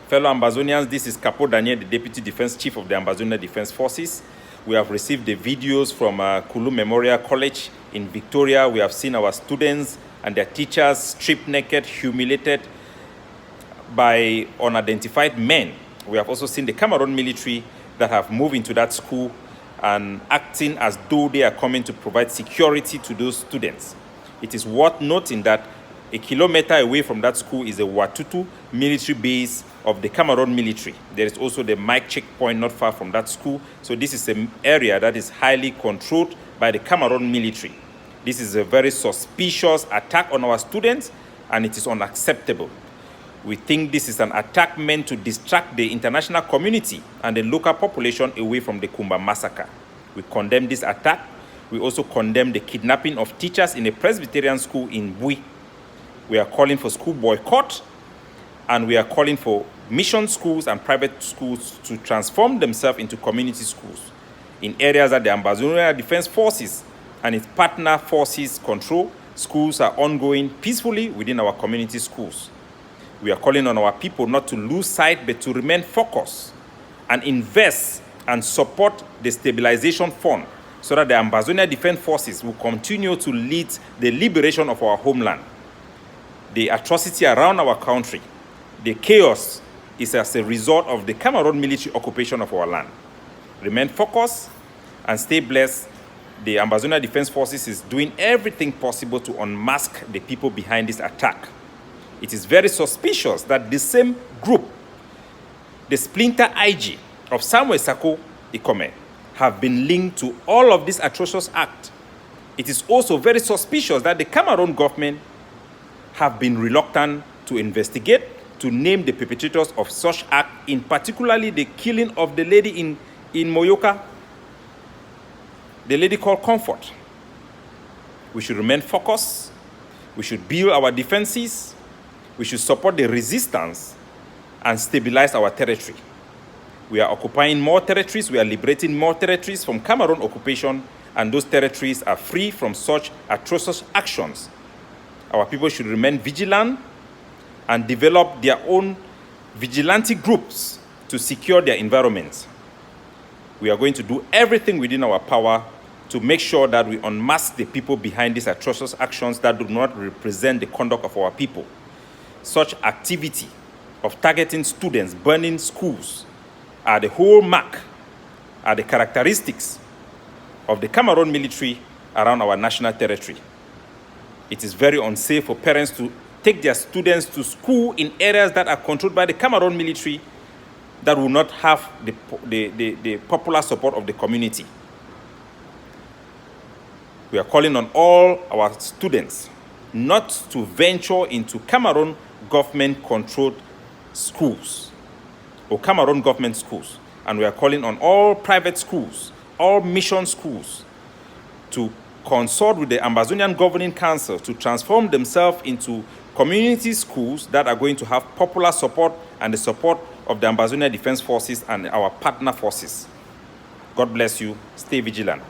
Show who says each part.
Speaker 1: Fellow Ambazonians, this is Capo Daniel, the Deputy Defense Chief of the Ambazonia Defense Forces. We have received the videos from Kulu Memorial College in Victoria. We have seen our students and their teachers stripped naked, humiliated by unidentified men. We have also seen the Cameroon military that have moved into that school and acting as though they are coming to provide security to those students. It is worth noting that a kilometer away from that school is a Watutu military base of the Cameroon military. There is also the Mike checkpoint not far from that school. So this is an area that is highly controlled by the Cameroon military. This is a very suspicious attack on our students, and it is unacceptable. We think this is an attack meant to distract the international community and the local population away from the Kumba massacre. We condemn this attack. We also condemn the kidnapping of teachers in a Presbyterian school in Bui. We are calling for school boycott, and we are calling for mission schools and private schools to transform themselves into community schools in areas that the Ambazonia Defense Forces and its partner forces control. Schools are ongoing peacefully within our community schools. We are calling on our people not to lose sight, but to remain focused and invest and support the stabilization fund so that the Ambazonia Defense Forces will continue to lead the liberation of our homeland. The atrocity around our country, the chaos, is as a result of the Cameroon military occupation of our land. Remain focused and stay blessed. The Ambazonia Defense Forces is doing everything possible to unmask the people behind this attack. It is very suspicious that the same group, the splinter IG of Samuel Sako Ikome, have been linked to all of this atrocious act. It is also very suspicious that the Cameroon government have been reluctant to investigate, to name the perpetrators of such act, in particularly the killing of the lady in Moyoka, the lady called Comfort. We should remain focused. We should build our defenses. We should support the resistance and stabilize our territory. We are occupying more territories. We are liberating more territories from Cameroon occupation, and those territories are free from such atrocious actions. Our people should remain vigilant and develop their own vigilante groups to secure their environments. We are going to do everything within our power to make sure that we unmask the people behind these atrocious actions that do not represent the conduct of our people. Such activity of targeting students, burning schools, are the hallmark, are the characteristics of the Cameroon military around our national territory. It is very unsafe for parents to take their students to school in areas that are controlled by the Cameroon military that will not have the popular support of the community. We are calling on all our students not to venture into Cameroon government-controlled schools or Cameroon government schools. And we are calling on all private schools, all mission schools, to consult with the Ambazonian Governing Council to transform themselves into community schools that are going to have popular support and the support of the Ambazonia Defense Forces and our partner forces. God bless you. Stay vigilant.